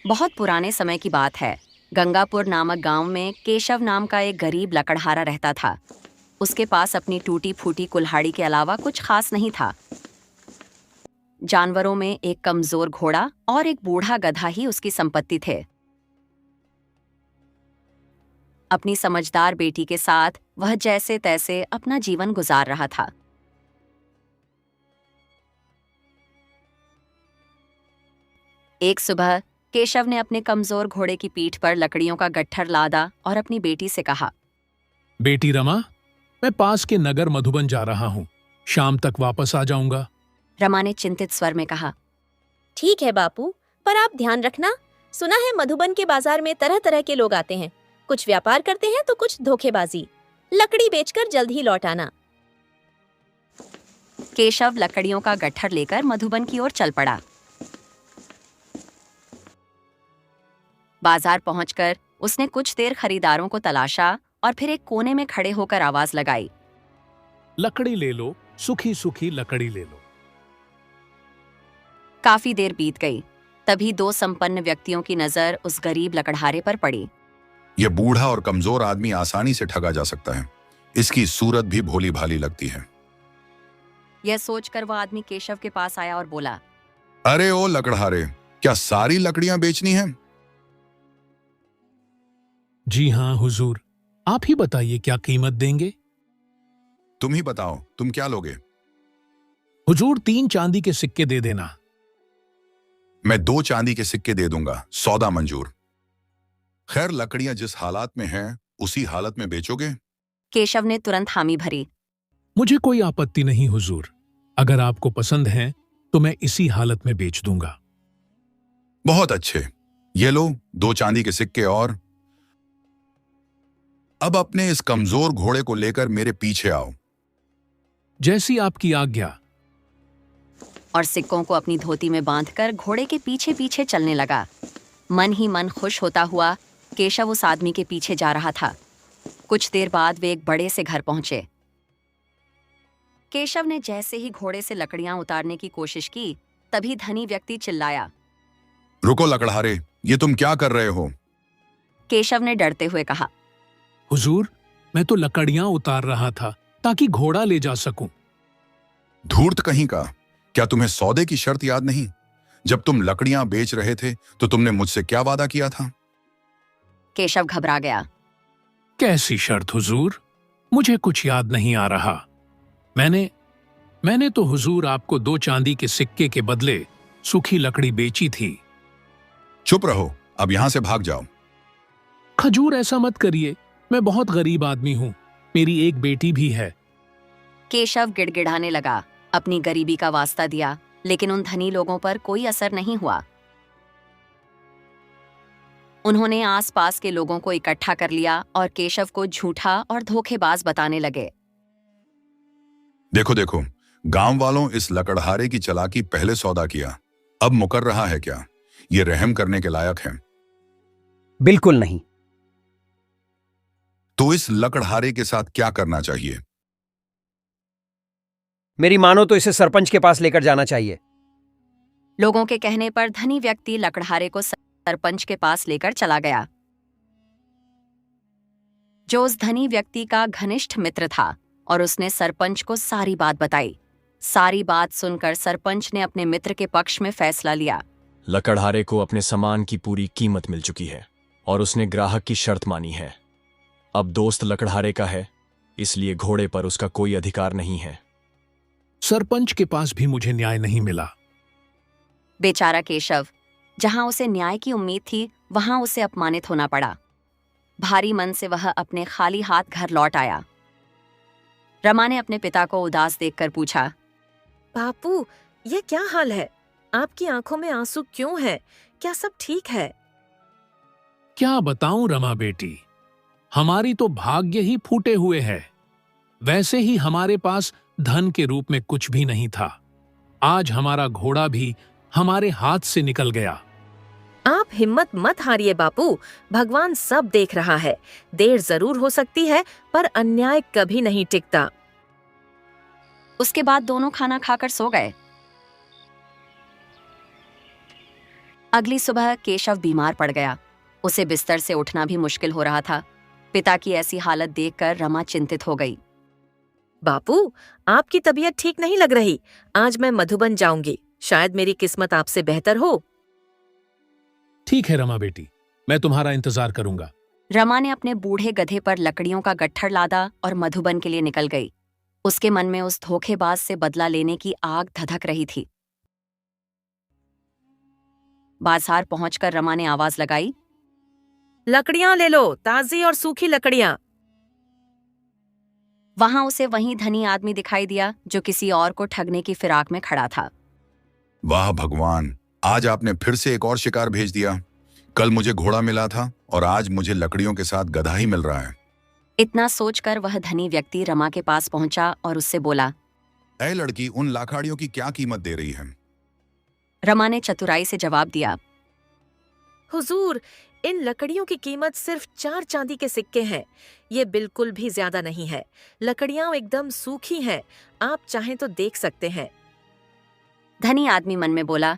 बहुत पुराने समय की बात है। गंगापुर नामक गांव में केशव नाम का एक गरीब लकड़हारा रहता था। उसके पास अपनी टूटी फूटी कुल्हाड़ी के अलावा कुछ खास नहीं था। जानवरों में एक कमजोर घोड़ा और एक बूढ़ा गधा ही उसकी संपत्ति थे। अपनी समझदार बेटी के साथ वह जैसे तैसे अपना जीवन गुजार रहा था। एक सुबह केशव ने अपने कमजोर घोड़े की पीठ पर लकड़ियों का गट्ठर लादा और अपनी बेटी से कहा, बेटी रमा, मैं पास के नगर मधुबन जा रहा हूँ। शाम तक वापस आ जाऊंगा। रमा ने चिंतित स्वर में कहा, ठीक है बापू, पर आप ध्यान रखना। सुना है मधुबन के बाजार में तरह तरह के लोग आते हैं। कुछ व्यापार करते हैं तो कुछ धोखेबाजी। लकड़ी बेचकर जल्द ही लौट आना। केशव लकड़ियों का गट्ठर लेकर मधुबन की ओर चल पड़ा। बाजार पहुंचकर उसने कुछ देर खरीदारों को तलाशा और फिर एक कोने में खड़े होकर आवाज लगाई, लकड़ी ले लो, सूखी सूखी लकड़ी ले लो। काफी देर बीत गई। तभी दो संपन्न व्यक्तियों की नजर उस गरीब लकड़हारे पर पड़ी। यह बूढ़ा और कमजोर आदमी आसानी से ठगा जा सकता है। इसकी सूरत भी भोली भाली लगती है। यह सोचकर वह आदमी केशव के पास आया और बोला, अरे ओ लकड़हारे, क्या सारी लकड़ियां बेचनी हैं? जी हाँ हुजूर, आप ही बताइए क्या कीमत देंगे। तुम ही बताओ, तुम क्या लोगे? हुजूर 3 चांदी के सिक्के दे देना। मैं 2 चांदी के सिक्के दे दूंगा, सौदा मंजूर। खैर, लकड़ियां जिस हालात में हैं, उसी हालत में बेचोगे? केशव ने तुरंत हामी भरी। मुझे कोई आपत्ति नहीं हुजूर, अगर आपको पसंद है तो मैं इसी हालत में बेच दूंगा। बहुत अच्छे, ये लो 2 चांदी के सिक्के। और अब अपने इस कमजोर घोड़े को लेकर मेरे पीछे आओ। जैसी आपकी आज्ञा। और सिक्कों को अपनी धोती में बांधकर घोड़े के पीछे पीछे चलने लगा। मन ही मन खुश होता हुआ केशव उस आदमी के पीछे जा रहा था। कुछ देर बाद वे एक बड़े से घर पहुंचे। केशव ने जैसे ही घोड़े से लकड़ियां उतारने की कोशिश की, तभी धनी व्यक्ति चिल्लाया, रुको लकड़हारे, ये तुम क्या कर रहे हो? केशव ने डरते हुए कहा, हुजूर, मैं तो लकड़ियां उतार रहा था ताकि घोड़ा ले जा सकूं। धूर्त कहीं का, क्या तुम्हें सौदे की शर्त याद नहीं? जब तुम लकड़ियां बेच रहे थे तो तुमने मुझसे क्या वादा किया था? केशव घबरा गया। कैसी शर्त हुजूर? मुझे कुछ याद नहीं आ रहा। मैंने तो हुजूर आपको 2 चांदी के सिक्के के बदले सूखी लकड़ी बेची थी। चुप रहो, अब यहां से भाग जाओ। खजूर, ऐसा मत करिए, मैं बहुत गरीब आदमी हूं, मेरी एक बेटी भी है। केशव गिड़गिड़ाने लगा, अपनी गरीबी का वास्ता दिया, लेकिन उन धनी लोगों पर कोई असर नहीं हुआ। उन्होंने आसपास के लोगों को इकट्ठा कर लिया और केशव को झूठा और धोखेबाज बताने लगे। देखो देखो, गांव वालों, इस लकड़हारे की चालाकी पहले सौदा किया, अब मुकर रहा है क्या? ये रहम करने के लायक है? बिल्कुल नहीं। तो इस लकड़हारे के साथ क्या करना चाहिए? मेरी मानो तो इसे सरपंच के पास लेकर जाना चाहिए। लोगों के कहने पर धनी व्यक्ति लकड़हारे को सरपंच के पास लेकर चला गया, जो उस धनी व्यक्ति का घनिष्ठ मित्र था, और उसने सरपंच को सारी बात बताई। सारी बात सुनकर सरपंच ने अपने मित्र के पक्ष में फैसला लिया। लकड़हारे को अपने सामान की पूरी कीमत मिल चुकी है और उसने ग्राहक की शर्त मानी है। अब दोस्त लकड़हारे का है, इसलिए घोड़े पर उसका कोई अधिकार नहीं है। सरपंच के पास भी मुझे न्याय नहीं मिला। बेचारा केशव, जहां उसे न्याय की उम्मीद थी, वहां उसे अपमानित होना पड़ा। भारी मन से वह अपने खाली हाथ घर लौट आया। रमा ने अपने पिता को उदास देखकर पूछा, बापू, ये क्या हाल है? आपकी आंखों में आंसू क्यों है? क्या सब ठीक है? क्या बताऊं रमा बेटी, हमारी तो भाग्य ही फूटे हुए है। वैसे ही हमारे पास धन के रूप में कुछ भी नहीं था। आज हमारा घोड़ा भी हमारे हाथ से निकल गया। आप हिम्मत मत हारिए बापू, भगवान सब देख रहा है। देर जरूर हो सकती है, पर अन्याय कभी नहीं टिकता। उसके बाद दोनों खाना खाकर सो गए। अगली सुबह केशव बीमार पड़ गया। उसे बिस्तर से उठना भी मुश्किल हो रहा था। पिता की ऐसी हालत देखकर रमा चिंतित हो गई। बापू, आपकी तबीयत ठीक नहीं लग रही। आज मैं मधुबन जाऊंगी। शायद मेरी किस्मत आपसे बेहतर हो। ठीक है रमा बेटी, मैं तुम्हारा इंतजार करूंगा। रमा ने अपने बूढ़े गधे पर लकड़ियों का गट्ठर लादा और मधुबन के लिए निकल गई। उसके मन में उस धोखेबाज से बदला लेने की आग धधक रही थी। बाजार पहुंचकर रमा ने आवाज लगाई, लकड़ियां ले लो, ताजी और सूखी लकड़ियां। वहां उसे वही धनी आदमी दिखाई दिया जो किसी और को ठगने की फिराक में खड़ा था। वाह भगवान, आज आपने फिर से एक और शिकार भेज दिया। कल मुझे घोड़ा मिला था और आज मुझे लकड़ियों के साथ गधा ही मिल रहा है। इतना सोचकर वह धनी व्यक्ति रमा के पास पहुंचा और उससे बोला, ऐ लड़की, उन लाखाड़ियों की क्या कीमत दे रही है? रमा ने चतुराई से जवाब दिया, हुजूर, इन लकड़ियों की कीमत सिर्फ 4 चांदी के सिक्के हैं। ये बिल्कुल भी ज्यादा नहीं है। लकड़ियां एकदम सूखी हैं। आप चाहें तो देख सकते हैं। धनी आदमी मन में बोला,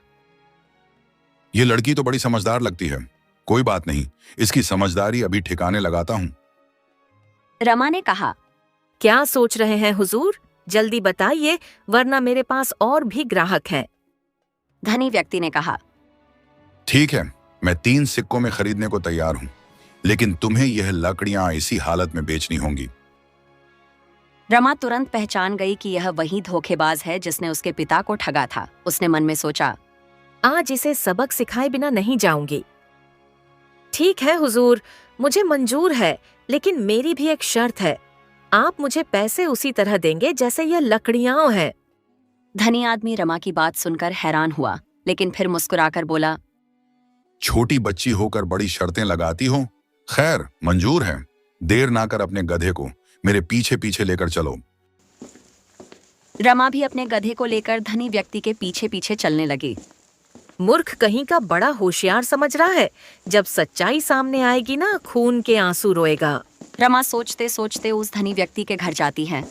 ये लड़की तो बड़ी समझदार लगती है। कोई बात नहीं, इसकी समझदारी अभी ठिकाने लगाता हूँ। रमा ने कहा, क्या सोच रहे हैं हुजूर? जल्दी बताइए, वरना मेरे पास और भी ग्राहक हैं। धनी व्यक्ति ने कहा, ठीक है, मैं 3 सिक्कों में खरीदने को तैयार हूँ, लेकिन तुम्हें यह लकड़ियां इसी हालत में बेचनी होंगी। रमा तुरंत पहचान गई कि यह वही धोखेबाज है जिसने उसके पिता को ठगा था। उसने मन में सोचा, आज इसे सबक सिखाए बिना नहीं जाऊंगी। ठीक है हुजूर, मुझे मंजूर है, लेकिन मेरी भी एक शर्त है। आप मुझे पैसे उसी तरह देंगे जैसे यह लकड़ियां हैं। धनी आदमी रमा की बात सुनकर हैरान हुआ, लेकिन फिर मुस्कुराकर बोला, छोटी बच्ची होकर बड़ी शर्तें लगाती हो। खैर, मंजूर है। देर ना कर अपने गधे को मेरे पीछे पीछे लेकर चलो। रमा भी अपने गधे को लेकर धनी व्यक्ति के पीछे पीछे चलने लगी। मूर्ख कहीं का बड़ा होशियार समझ रहा है। जब सच्चाई सामने आएगी ना, खून के आंसू रोएगा। रमा सोचते सोचते उस धनी व्यक्ति के घर जाती है।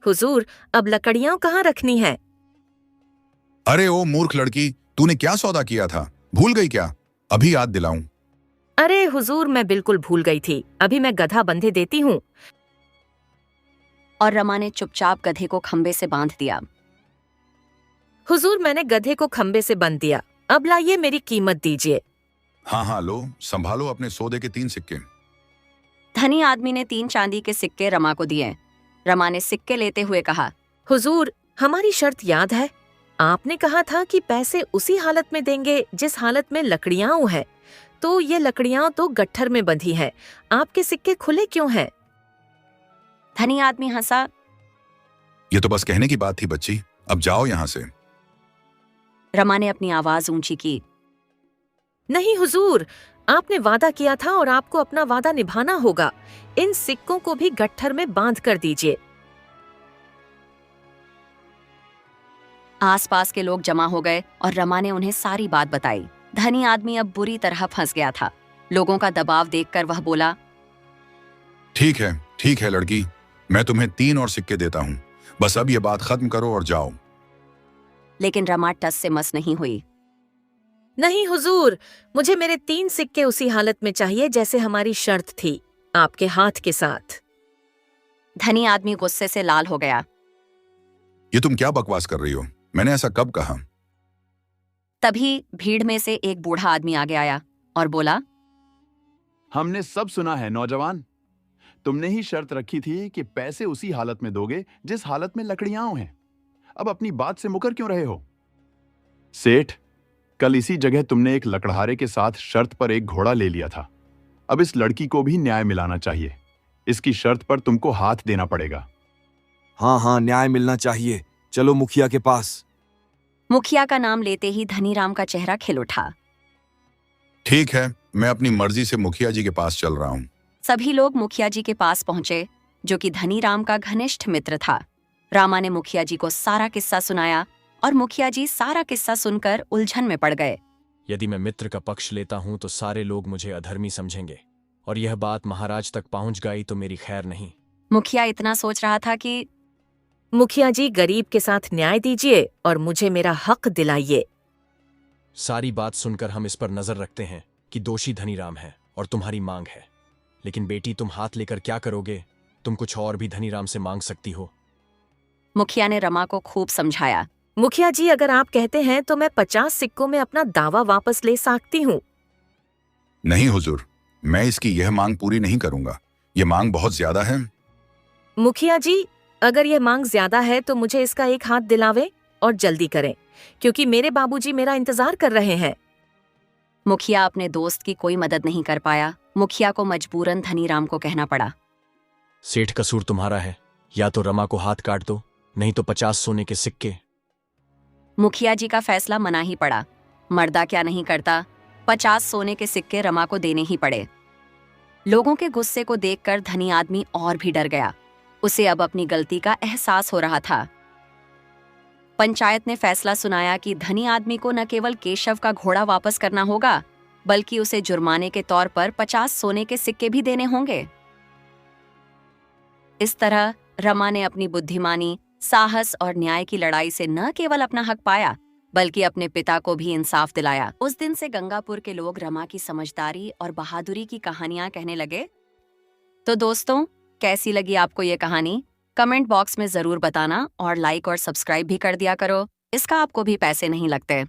हुजूर, अब लकड़ियां कहाँ रखनी है? अरे ओ मूर्ख लड़की, तूने क्या सौदा किया था? भूल गई क्या? अभी याद दिलाऊं। अरे हुजूर, मैं बिल्कुल भूल गई थी। अभी मैं गधा बंधे देती हूँ। और रमा ने चुपचाप गधे को खंबे से बांध दिया। हुजूर, मैंने गधे को खंबे से बंध दिया। अब लाइए, मेरी कीमत दीजिए। हाँ हाँ, लो, संभालो अपने सौदे के 3 सिक्के। धनी आदमी ने 3 चांदी के सिक्के रमा को दिए। रमा ने सिक्के लेते हुए कहा, हुजूर, हमारी शर्त याद है? आपने कहा था कि पैसे उसी हालत में देंगे जिस हालत में लकड़ियां हैं। तो ये लकड़ियां तो गट्ठर में बंधी हैं। आपके सिक्के खुले क्यों हैं? धनी आदमी हंसा, ये तो बस कहने की बात थी बच्ची, अब जाओ यहाँ से। रमा ने अपनी आवाज ऊंची की, नहीं हुजूर, आपने वादा किया था और आपको अपना वादा निभाना होगा। इन सिक्कों को भी गट्ठर में बांध कर दीजिए। आसपास के लोग जमा हो गए और रमा ने उन्हें सारी बात बताई। धनी आदमी अब बुरी तरह फंस गया था। लोगों का दबाव देखकर वह बोला, ठीक है लड़की, मैं तुम्हें 3 और सिक्के देता हूँ। बस अब ये बात खत्म करो और जाओ। लेकिन रमा टस से मस नहीं हुई। नहीं हुजूर, मुझे मेरे 3 सिक्के उसी हालत में चाहिए जैसे हमारी शर्त थी, आपके हाथ के साथ। धनी आदमी गुस्से से लाल हो गया। ये तुम क्या बकवास कर रही हो? मैंने ऐसा कब कहा? तभी भीड़ में से एक बूढ़ा आदमी आगे आया और बोला, हमने सब सुना है नौजवान। तुमने ही शर्त रखी थी कि पैसे उसी हालत में दोगे जिस हालत में लकड़ियां हैं। अब अपनी बात से मुकर क्यों रहे हो? सेठ, कल इसी जगह तुमने एक लकड़हारे के साथ शर्त पर एक घोड़ा ले लिया था। अब इस लड़की को भी न्याय मिलाना चाहिए। इसकी शर्त पर तुमको हाथ देना पड़ेगा। हाँ, न्याय मिलना चाहिए। चलो मुखिया के पास। मुखिया का नाम लेते ही धनीराम का चेहरा खिल उठा। ठीक है, मैं अपनी मर्जी से मुखिया जी के पास चल रहा हूँ। सभी लोग मुखिया जी के पास पहुंचे, जो कि धनीराम का घनिष्ठ मित्र था। रामा ने मुखिया जी को सारा किस्सा सुनाया और मुखिया जी सारा किस्सा सुनकर उलझन में पड़ गए। यदि मैं मित्र का पक्ष लेता हूं तो सारे लोग मुझे अधर्मी समझेंगे, और यह बात महाराज तक पहुंच गई तो मेरी खैर नहीं। मुखिया इतना सोच रहा था कि मुखिया जी, गरीब के साथ न्याय दीजिए और मुझे मेरा हक दिलाइए। सारी बात सुनकर हम इस पर नजर रखते हैं कि दोषी धनीराम है और तुम्हारी मांग है। लेकिन बेटी, तुम हाथ लेकर क्या करोगे? तुम कुछ और भी धनीराम से मांग सकती हो। मुखिया ने रमा को खूब समझाया। मुखिया जी, अगर आप कहते हैं तो मैं 50 सिक्कों में अपना दावा वापस ले सकती हूँ। नहीं हुजूर, मैं इसकी यह मांग पूरी नहीं करूंगा। यह मांग बहुत ज्यादा है। मुखिया जी, अगर यह मांग ज्यादा है तो मुझे इसका एक हाथ दिलावे और जल्दी करें, क्योंकि मेरे बाबूजी मेरा इंतजार कर रहे हैं। मुखिया अपने दोस्त की कोई मदद नहीं कर पाया। मुखिया को मजबूरन धनीराम को कहना पड़ा। सेठ, कसूर तुम्हारा है। या तो रमा को हाथ काट दो, नहीं तो 50 सोने के सिक्के। मुखिया जी का फैसला मना ही पड़ा। मर्दा क्या नहीं करता, 50 सोने के सिक्के रमा को देने ही पड़े। लोगों के गुस्से को देखकर धनी आदमी और भी डर गया। उसे अब अपनी गलती का एहसास हो रहा था। पंचायत ने फैसला सुनाया कि धनी आदमी को न केवल केशव का घोड़ा वापस करना होगा, बल्कि उसे जुर्माने के तौर पर 50 सोने के सिक्के भी देने होंगे। इस तरह रमा ने अपनी बुद्धिमानी, साहस और न्याय की लड़ाई से न केवल अपना हक पाया, बल्कि अपने पिता को भी इंसाफ दिलाया। उस दिन से गंगापुर के लोग रमा की समझदारी और बहादुरी की कहानियां कहने लगे। तो दोस्तों, कैसी लगी आपको ये कहानी? कमेंट बॉक्स में जरूर बताना और लाइक और सब्सक्राइब भी कर दिया करो। इसका आपको भी पैसे नहीं लगते।